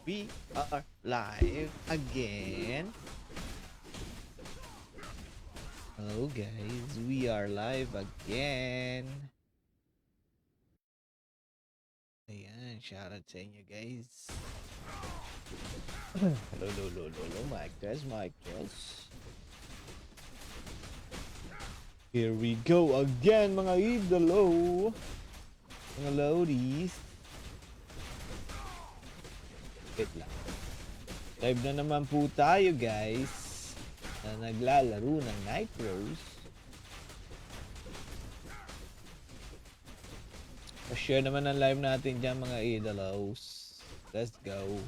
We are live again. Hello guys, we are live again. Ayan, shoutout sa inyo guys. Hello, mic test. Here we go again mga idolo. Mga lodies. Wait lang. Live na naman po tayo guys na naglalaro ng Nitros. Pa-share naman ang live natin dyan mga idolos. Let's go.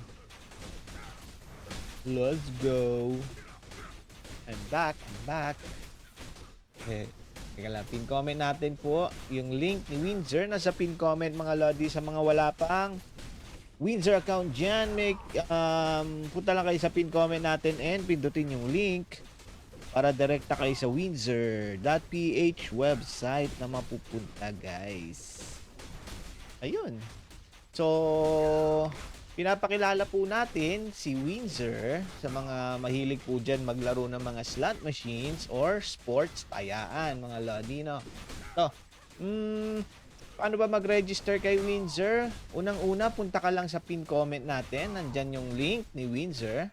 I'm back. Teka lang, pin comment natin po yung link ni Windsor. Nasa pin comment mga lodi sa mga wala pang Windsor account dyan. Punta lang kayo sa pin comment natin and pindutin yung link para direkta kayo sa windsor.ph website na mapupunta guys. Ayun. So, pinapakilala po natin si Windsor sa mga mahilig po dyan maglaro ng mga slot machines or sports tayaan mga lodino. So, paano ba mag-register kay Windsor? Unang-una, punta ka lang sa pin comment natin. Nandyan yung link ni Windsor.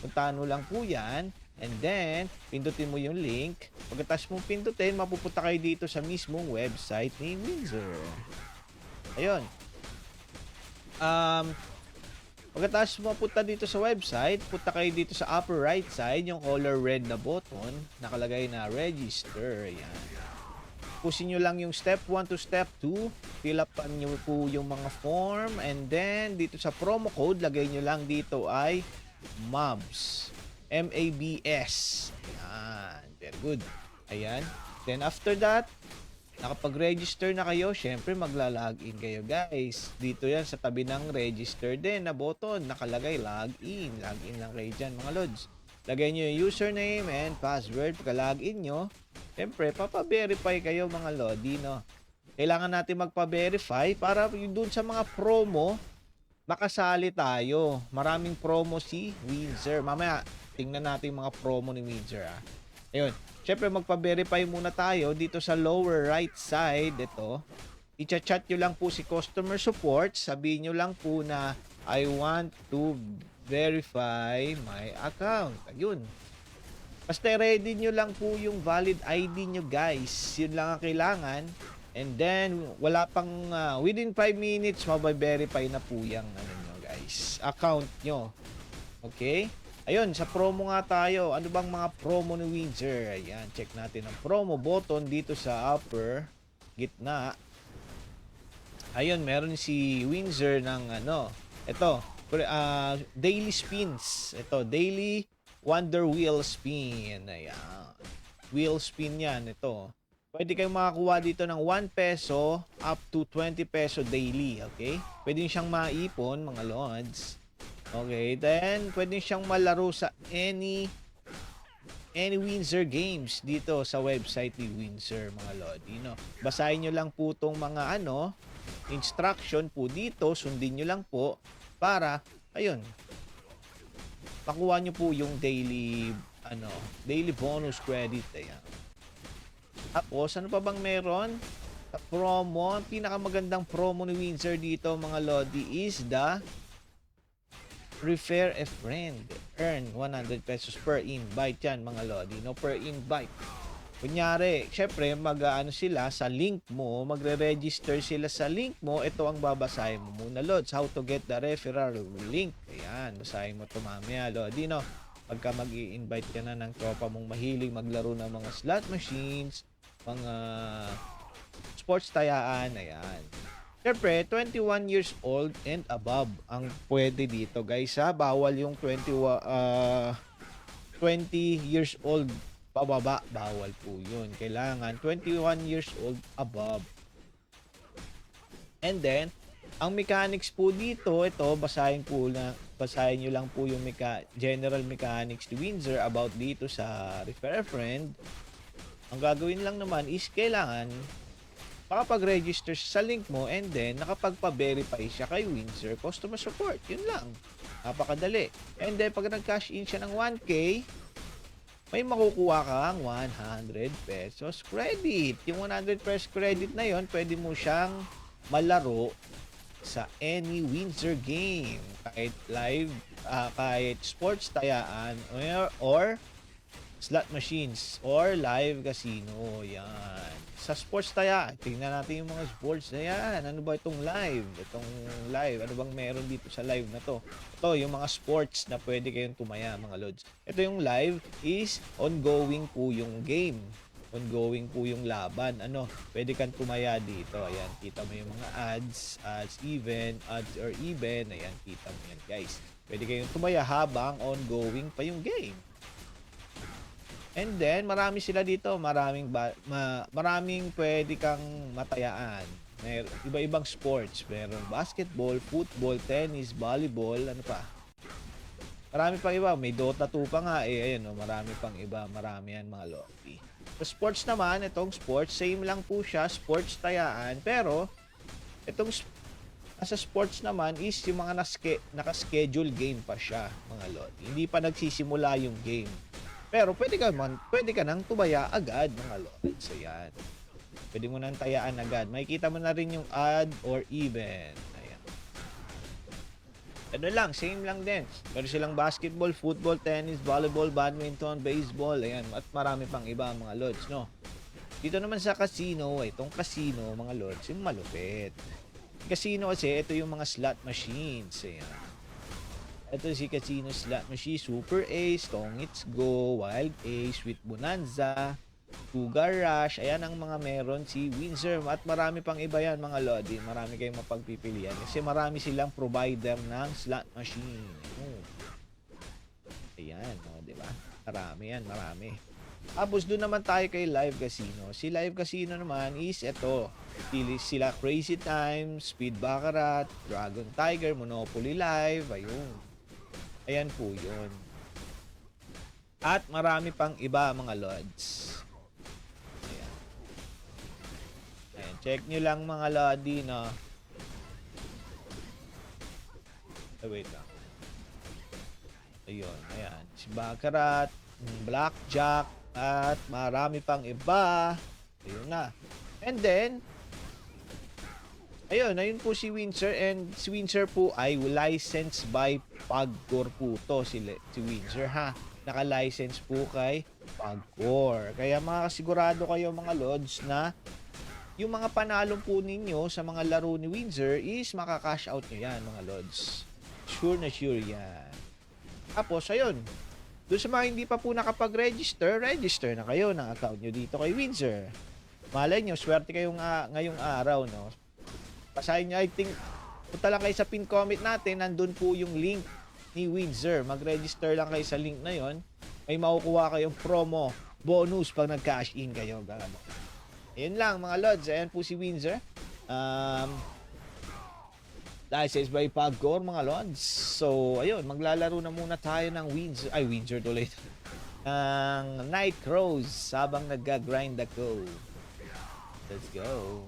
Puntahan mo lang po yan. And then, pindutin mo yung link. Pagkatapos mong pindutin, mapupunta kayo dito sa mismong website ni Windsor. Ayun. Pagkatapos mapunta dito sa website, punta kayo dito sa upper right side, yung color red na button, nakalagay na register. Ayan. Pusin nyo lang yung step 1 to step 2. Fill up nyo po yung mga form. And then, dito sa promo code, lagay nyo lang dito ay MABS. M-A-B-S. Ayan. Very good. Ayan. Then, after that, nakapag-register na kayo, syempre magla-login kayo guys. Dito yan sa tabi ng register din na button. Nakalagay login. Login lang kayo dyan mga lods. Lagay nyo yung username and password. Pagka-login nyo, siyempre, papa-verify kayo mga lodi, no? Kailangan natin magpa-verify para doon sa mga promo, makasali tayo. Maraming promo si Windsor. Mamaya, tingnan natin yung mga promo ni Windsor, ah. Ayun. Siyempre, magpa-verify muna tayo dito sa lower right side. Ito. I-chat nyo lang po si customer support. Sabihin nyo lang po na I want to verify my account. Ayun. Basta ready nyo lang po yung valid ID nyo guys. Yun lang ang kailangan. And then, wala pang, within 5 minutes, mabaverify na po yung guys, account nyo. Okay? Ayun, sa promo nga tayo. Ano bang mga promo ni Windsor? Ayan, check natin ang promo button dito sa upper gitna. Ayun, meron si Windsor ng ito, daily spins. Ito, daily Wonder Wheel Spin. Ayan. Wheel spin yan. Ito. Pwede kayong makakuha dito ng 1 peso up to 20 peso daily. Okay? Pwede siyang maipon, mga lods. Okay. Then, pwede siyang malaro sa any Windsor games dito sa website ni Windsor, mga lodi. No? Basahin nyo lang po itong mga instruction po dito. Sundin nyo lang po para, ayun, makuha nyo po yung daily bonus credit. Ayan. Tapos, ano pa bang meron? Sa promo, ang pinakamagandang promo ni Windsor dito, mga lodi, is the refer a friend. Earn 100 pesos per invite yan, mga lodi. No, per invite. Kunyari, syempre, sila sa link mo, magre-register sila sa link mo, ito ang babasahin mo muna, lods. How to get the referral link. Ayan, basahin mo ito mamaya, lodi, no? Pagka mag-i-invite ka na ng tropa mong mahilig maglaro ng mga slot machines, mga sports tayaan, ayan. Syempre, 21 years old and above ang pwede dito, guys, ha? Bawal yung 20 years old pababa, bawal po yun. Kailangan 21 years old above. And then, ang mechanics po dito, ito, basahin nyo lang po yung general mechanics ni Windsor about dito sa refer a friend. Ang gagawin lang naman is kailangan makapag-register sa link mo and then nakapagpa-verify siya kay Windsor Customer Support. Yun lang. Napakadali. And then, pag nag-cash in siya ng 1K, may makukuha kang 100 pesos credit. Yung 100 pesos credit na yon, pwede mo siyang malaro sa any Windsor game. Kahit live, kahit sports tayaan, or slot machines, or live casino. Yan. Sa sports taya, tingnan natin yung mga sports na yan. Ano ba itong live? Itong live, ano bang meron dito sa live na to? Ito, yung mga sports na pwede kayong tumaya, mga lods. Ito yung live is ongoing po yung game. Ongoing po yung laban. Ano, pwede kang tumaya dito. Ayan, kita mo yung mga ads or even. Ayan, kita mo yan, guys. Pwede kayong tumaya habang ongoing pa yung game. And then, marami sila dito. Maraming pwede kang matayaan. Iba-ibang sports. Meron basketball, football, tennis, volleyball, ano pa. Marami pang iba. May Dota 2 pa nga. Ayan, marami pang iba. Marami yan, mga lobby. Sa sports naman, itong sports, same lang po siya. Sports tayaan. Pero, itong sa sports naman is yung mga naka-schedule game pa siya, mga lobby. Hindi pa nagsisimula yung game. Pero pwede ka nang tumaya agad, mga lods. So yan. Pwede mo nang tayaan agad. Makikita mo na rin yung odd or even. Ayan. Ano lang, same lang din. Meron silang basketball, football, tennis, volleyball, badminton, baseball. Ayan. At marami pang iba, mga lods, no? Dito naman sa casino, itong casino, mga lods, yung malupit. Casino kasi, ito yung mga slot machines. Ayan. Ito si Casino Slot Machine, Super Ace, Tongits Go, Wild Ace, Sweet Bonanza, Sugar Rush. Ayan ang mga meron si Windsor. At marami pang iba yan, mga lodi. Marami kayong mapagpipilian. Kasi marami silang provider ng slot machine. Ayan, diba? Marami yan, marami. Tapos doon naman tayo kay Live Casino. Si Live Casino naman is ito. Sila Crazy Time, Speed Baccarat, Dragon Tiger, Monopoly Live. Ayun. Ayan po yun. At marami pang iba, mga lods. Ayan. Ayan. Check nyo lang, mga lodi, no? Wait lang. Ayun. Ayan. Si Baccarat, Blackjack, at marami pang iba. Ayun na. And then, ayun po si Windsor, and si Windsor po ay licensed by Pagcor po to, si Windsor, ha. Naka-license po kay Pagcor. Kaya makasigurado kayo, mga lods, na yung mga panalong po ninyo sa mga laro ni Windsor is maka-cash out nyo yan, mga lods. Sure na sure yan. Tapos, ayun. Doon sa mga hindi pa po nakapag-register, register na kayo ng account nyo dito kay Windsor. Malay nyo, swerte kayong ngayong araw, no? Pasahin nyo, I think, punta lang kayo sa pin comment natin, nandun po yung link ni Windsor. Mag-register lang kayo sa link na yon. May makukuha kayong promo, bonus pag nag-cash in kayo. Ayun lang, mga lods. Ayan po si Windsor. Licensed by Pagcor, mga lods. So, ayun, maglalaro na muna tayo ng Windsor tuloy. Ng Night Crows habang nag-grind ako. Let's go.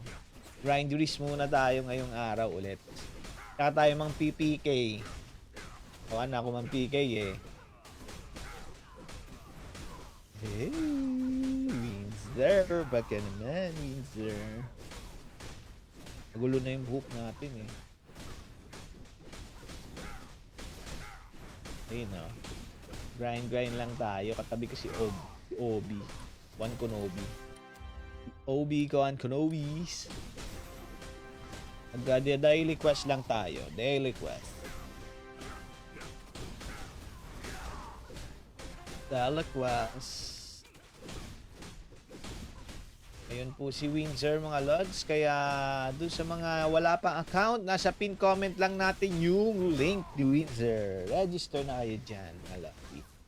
Grind race muna tayo ngayong araw ulit. Saka tayo mang PPK. O ako mang PK eh. Hey, Windsor. Baka naman, Windsor. Magulo na yung hook natin eh. Ayun o. Grind lang tayo. Katabi ko si Obi. One Konobi. Obi ko ang Konobis. Daily quest lang tayo. Daily quest. Daily quest. Ayun po si Windsor, mga lods. Kaya doon sa mga wala pang account, nasa pin comment lang natin yung link ni Windsor. Register na kayo dyan, mga lods.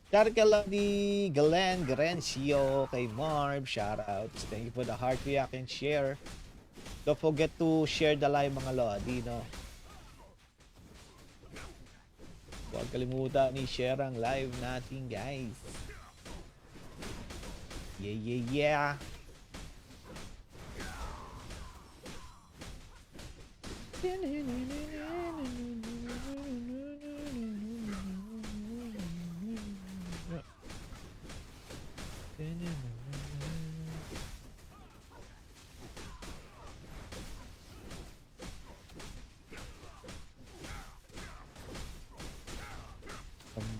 Shout out kay Lodi Galen Garancio, kay Marv, shoutouts. Thank you for the heart react and share. Don't forget to share the live, mga Lodi, no? Huwag kalimutan i-share ang live natin, guys. Yeah.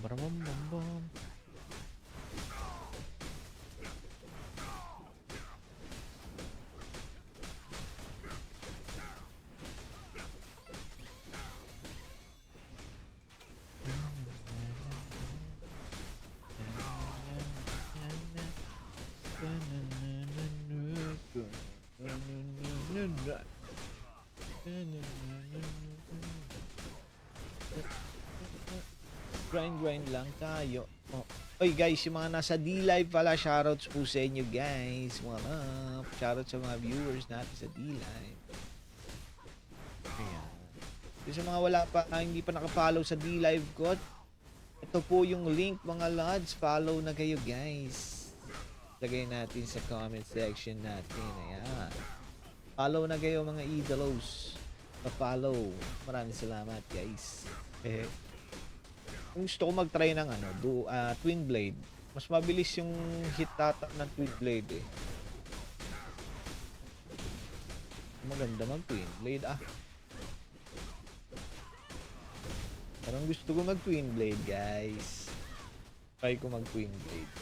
Bam. Grind lang tayo. Oh. Oy guys, yung mga nasa D-Live pala, shoutouts po sa inyo guys. What up? Shoutouts sa mga viewers natin sa D-Live. Ayan. Yung sa mga wala pa, hindi pa naka-follow sa D-Live ko, ito po yung link mga lads. Follow na kayo guys. Lagay natin sa comment section natin. Ayan. Follow na kayo mga idolos. Pa-follow. Maraming salamat guys. Kung gusto ko mag-try ng Twin Blade, mas mabilis yung hit tata ng Twin Blade eh. Maganda mag Twin Blade Parang gusto ko mag Twin Blade guys. Try ko mag Twin Blade.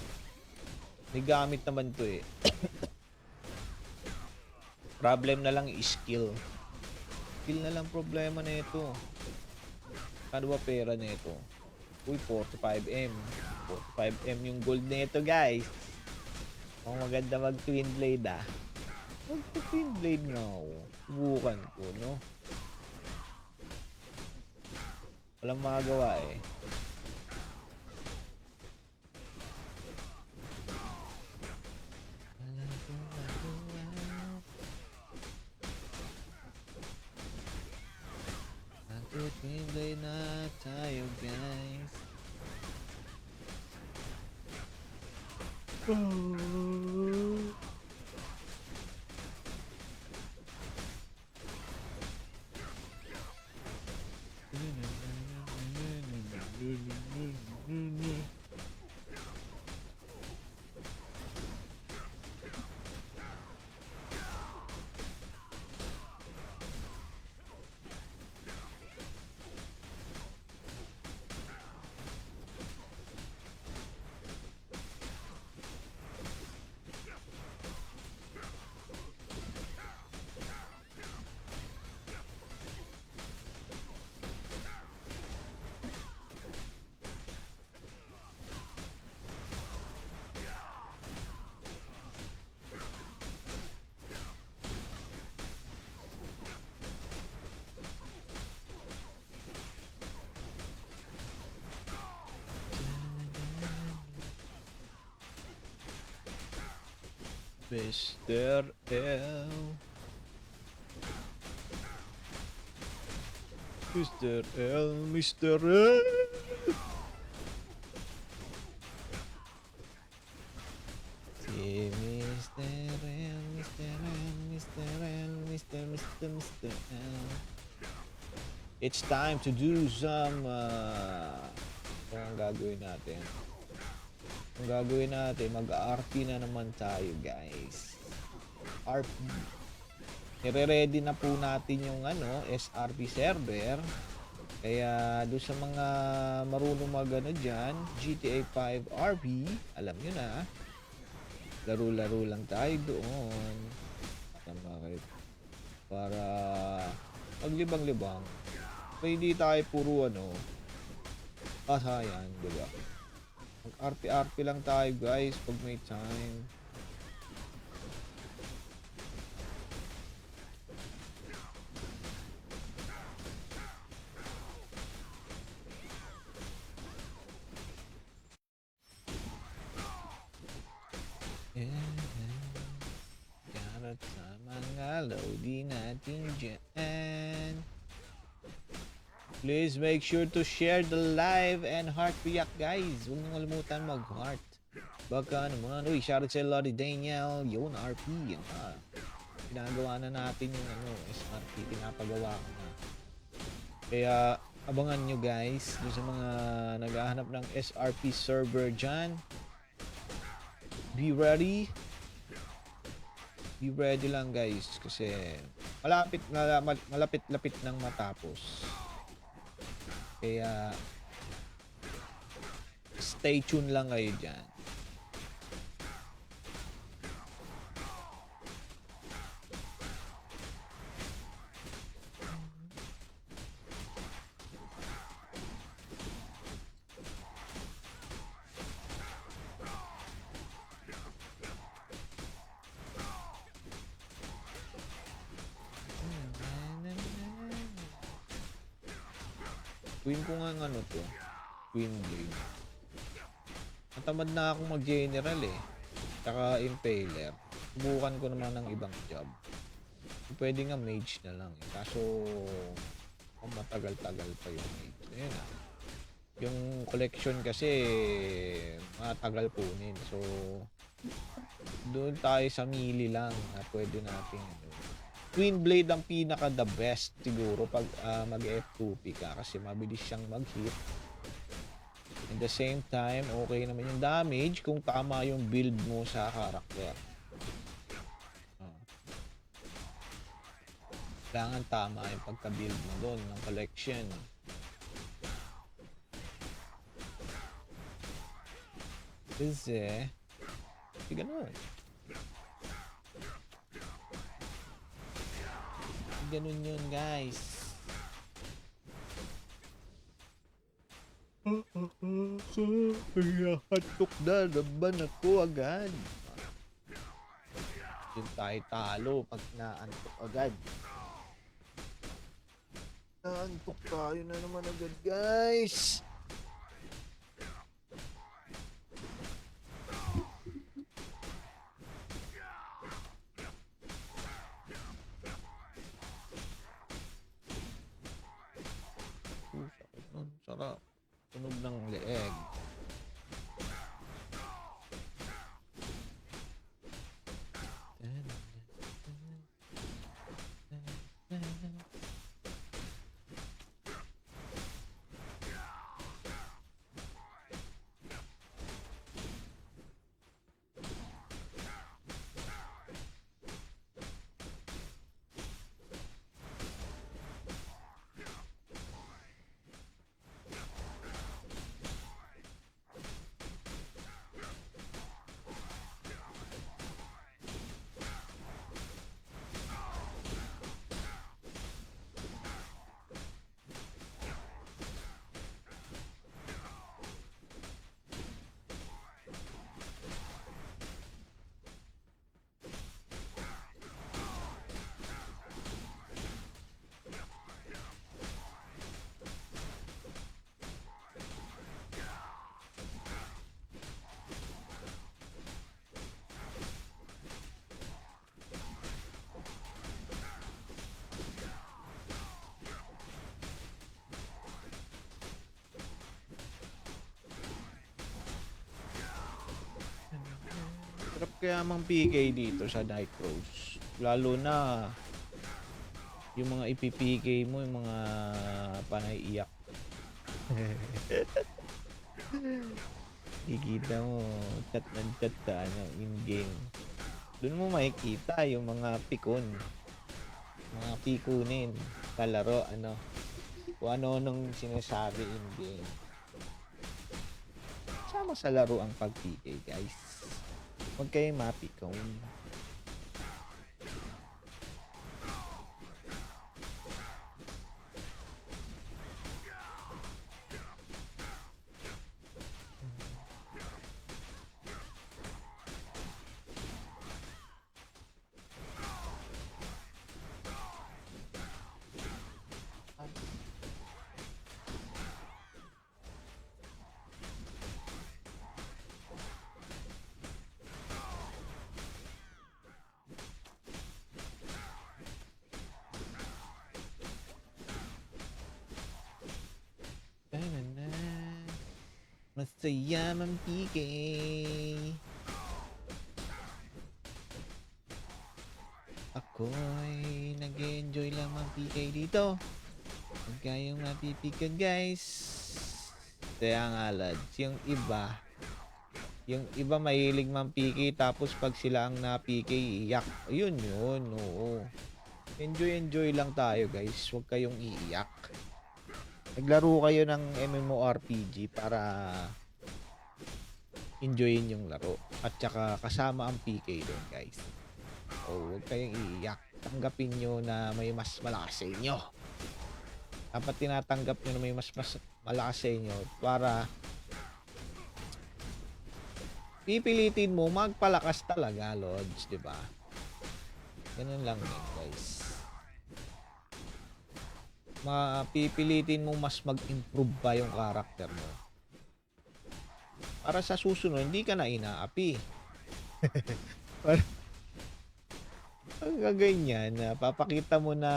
May gamit naman to eh. Problem na lang skill. Skill na lang problema na ito. Ano ba pera na ito? Uy, 45M. 45M yung gold na ito, guys. Maganda mag Twin Blade Mag Twin Blade nga ako. Subukan ko, no? Walang magagawa eh. Twin Blade na tayo, guys. Mr. L. Mr. L. Mr. L. Si Mr. L. Mr. L. Mr. L. Mr. L. It's time to do some ang gagawin natin. Ang gagawin natin, mag-RP na naman tayo guys. RP. Nire-ready na po natin yung SRP server. Kaya doon sa mga marunong dyan, GTA 5 RP, alam nyo na. Laro-laro lang tayo doon. Para maglibang-libang. Kaya hindi tayo puro kasayan, diba? Mag-RP-RP lang tayo guys pag may time. Karot sa mga loading natin dyan. Please make sure to share the live and heart react guys. Huwag nyo kalimutan mag-heart. Baka naman, uy, shoutout sa Lodi Daniel, yun, RP, yan Ginagawa na natin yung SRP, pinapagawa ko na. Kaya, abangan nyo guys, dun sa mga naghahanap ng SRP server dyan. Be ready. Be ready lang guys, kasi malapit-lapit nang matapos. Kaya stay tuned lang kayo dyan. Queen ko nga ng ano to. Queen Blade. Natamad na akong mag-general eh. Tsaka Impaler. Subukan ko naman ng ibang job. Pwede nga mage na lang eh. Kaso matagal-tagal pa yung mage. Ayun ah. Yung collection kasi matagal kunin. So doon tayo sa melee lang na pwede natin Queen Blade ang pinaka the best siguro pag mag F2P ka kasi mabilis siyang mag-hit. At the same time, okay naman yung damage kung tama yung build mo sa character. Kailangan tama yung pagka-build mo doon ng collection. Kasi, ganun. Ganun yun, guys. Kaya hatok na naman ako agad. Doon tayo talo pag naantok agad. Naantok tayo na naman agad, guys. Sarap. Tunog ng leeg. Sarap kaya mang PK dito sa Night Rose. Lalo na yung mga ipipk mo, yung mga panay-iyak. Ikita mo, chat ng chat sa in-game. Doon mo makikita yung mga pikon. Mga pikunin sa laro, kung ano nung sinasabi in-game. Sama sa laro ang pag-PK, guys. Huwag kayo mapikon. Masaya mampik. Ako'y nag-enjoy lang mampik dito. Huwag kayong mapipikan, guys. Kaya nga, lads, yung iba mahilig mampik tapos pag sila ang napiki, iyak. Yun, oo. Enjoy lang tayo, guys. Huwag kayong iiyak. Naglaro kayo ng MMORPG para enjoyin yung laro. At saka kasama ang PK doon, guys. O, huwag kayong iiyak. Tanggapin nyo na may mas malakas sa inyo. Dapat tinatanggap nyo na may mas malakas sa inyo para pipilitin mo magpalakas talaga, Lods, di ba? Ganun lang din, guys. Mapipilitin mo mas mag-improve pa yung karakter mo. Para sa susunod, hindi ka na inaapi. Para ang gaganyan na papakita mo na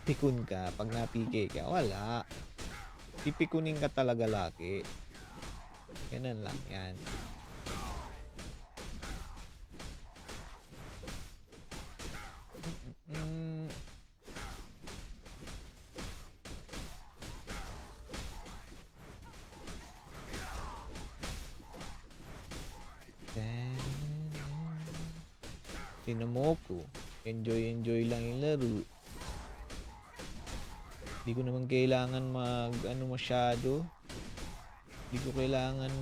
pikun ka pag na-PK ka. Wala. Pipikunin ka talaga lagi. Ganun lang yan. Tinamoku. Enjoy lang yung laro. Hindi ko naman kailangan masyado. Hindi ko kailangan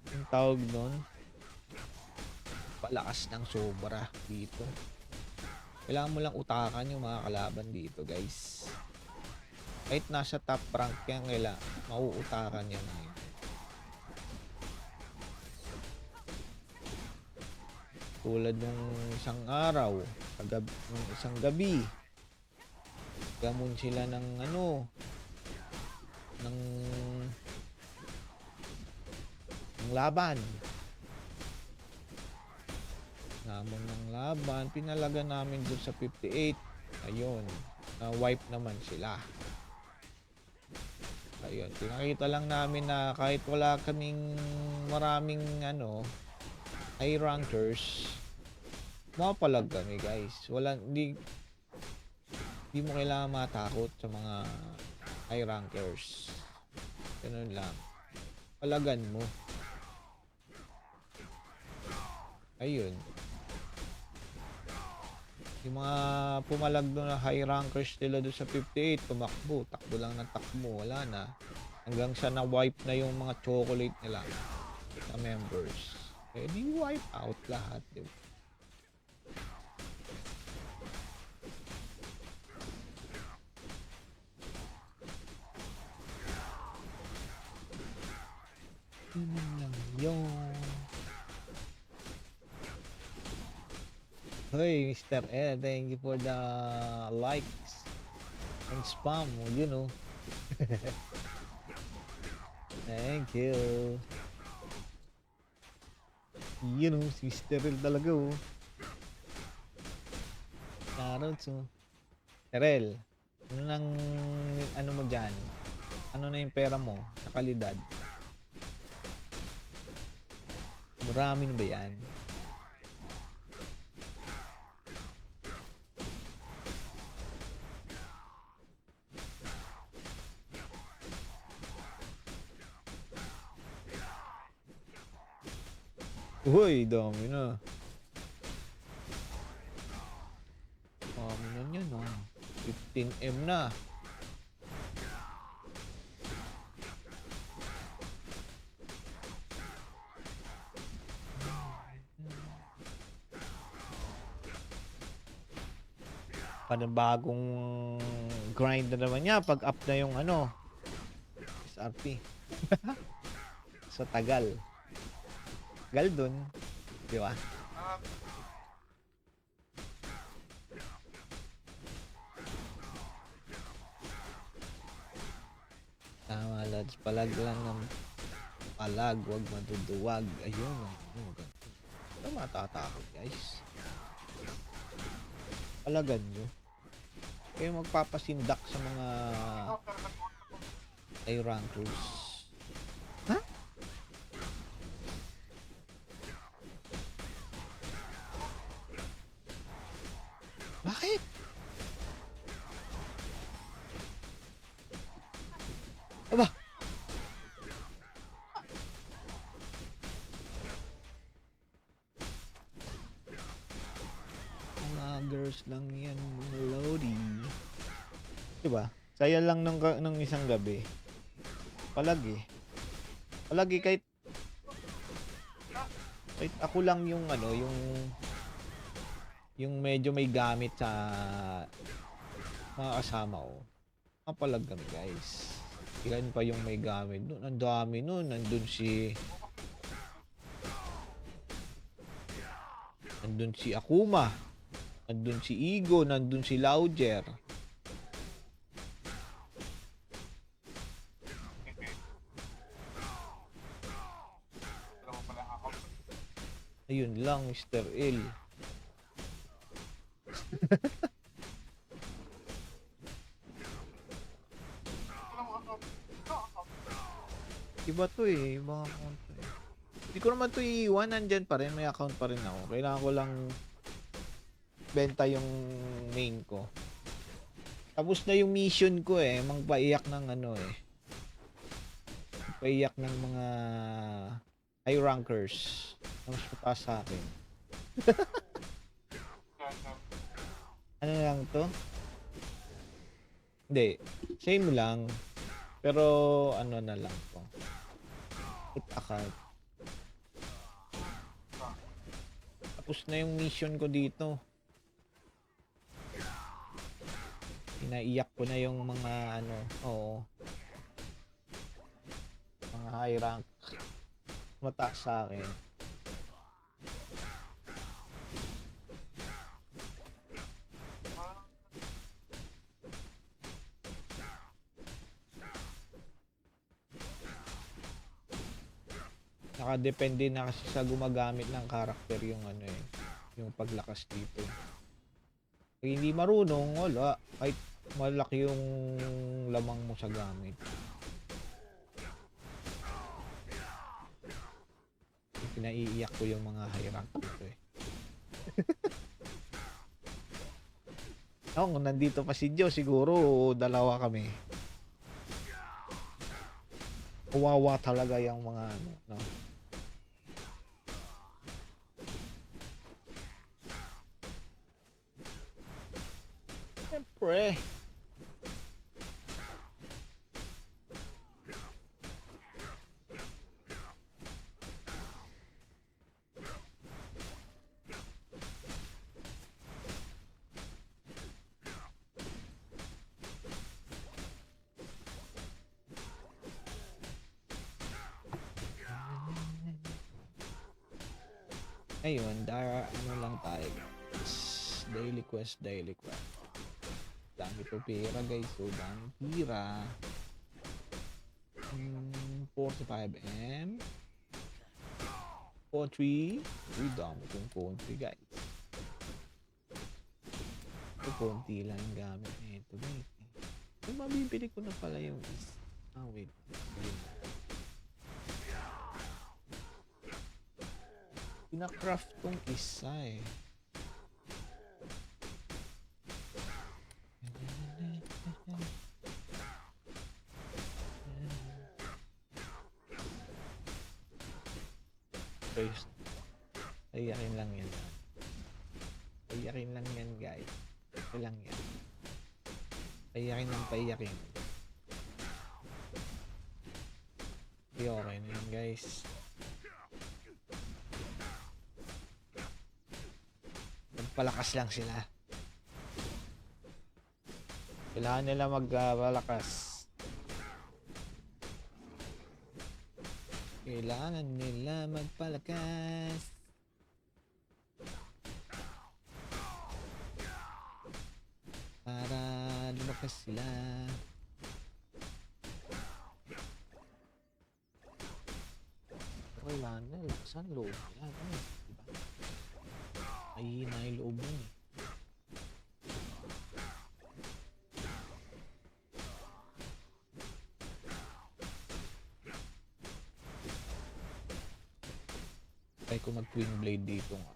yung tawag nun, palakas ng sobra dito. Kailangan mo lang utakan yung mga kalaban dito, guys. Kahit nasa top rank yan, kailangan mauutakan yan. Tulad nung isang araw, nung isang gabi, gamon sila ng ng laban. Gamon ng laban, pinalaga namin doon sa 58. Ayun, na-wipe naman sila. Ayun, pinakita lang namin na kahit wala kaming maraming high rankers, mapalag kami, guys. Hindi mo kailangan matakot sa mga high rankers. Ganun lang. Palagan mo. Ayun. Yung mga pumalag doon na high rankers nila doon sa 58, takbo lang ng takbo, wala na. Hanggang sa na-wipe na yung mga chocolate nila na members. Eh, di wipe out lahat, diba? Yung hey, Mr. Ed, thank you for the likes and spam, Thank you. Si Mr. Ed talaga, Naruto. Terel, ano mo dyan? Ano na yung pera mo sa kalidad? Marami na ba yan? Uy, dami na. Dami na yan, 15M na. Panibagong grind na naman niya pag up na yung SRP. Sa tagal. Tagal dun. Di ba? Tama, lads. Palag lang ng palag. Huwag maduduwag. Ayun. Ito matatakot, guys. Palagan nyo. Kayo magpapasindak sa mga high rankers. Ha? Bakit? Aba? Girls lang yan, mga lodi. Diba? Saya lang ng isang gabi. Palagi kahit Kahit ako lang yung ano, yung medyo may gamit sa mga kasama ko. Kapalag kami guys. Ilan pa yung may gamit nun? Ang dami nun. Nandun si Akuma. Nandun si Igo. Nandun si Lauger. Ayun lang, Mr. L. Iba to eh. Ibang account to eh. Hindi ko naman to iiwan. Nandyan pa rin. May account pa rin ako. Kailangan ko lang benta yung main ko. Tapos na yung mission ko eh. Magpaiyak ng ano eh. Magpaiyak ng mga high rankers. Mas mataas sa akin. Ano lang to? Hindi. Same lang. Pero ano na lang to. Put account. Tapos na yung mission ko dito. Pinaiyak ko na yung mga ano. Oo. Mga high rank. Mataas sa akin. Nakadepende na kasi sa gumagamit ng karakter yung ano eh. Yung paglakas dito. Pag hindi marunong, wala. Kahit malaki yung lamang mo sa gamit. Pinaiiyak ko yung mga high rank dito eh. Kung nandito pa si Joe, siguro dalawa kami. Kawawa talaga yung mga ano, no? Siyempre. Ayun, ano lang tayo. Daily quest. Dami to pera guys. So, dami pira. 45M. 43. Uy, dami kong country guys. Ito, konti lang yung gamit nito guys. Yung mabibili ko na pala yung is. Wait. Pina-craft tong isa eh. First, payakin lang yan. Payakin lang yan guys. Ito lang yan. Payakin ng payakin. Okay na yan guys. Magpalakas lang sila. Kailangan nila magpalakas. Kailangan nila magpalakas. Para lumakas sila. Kailangan na. Saan loob? Yan. Ano? Diba? Ay, nailoob mo eh. Try ko mag twin blade dito nga.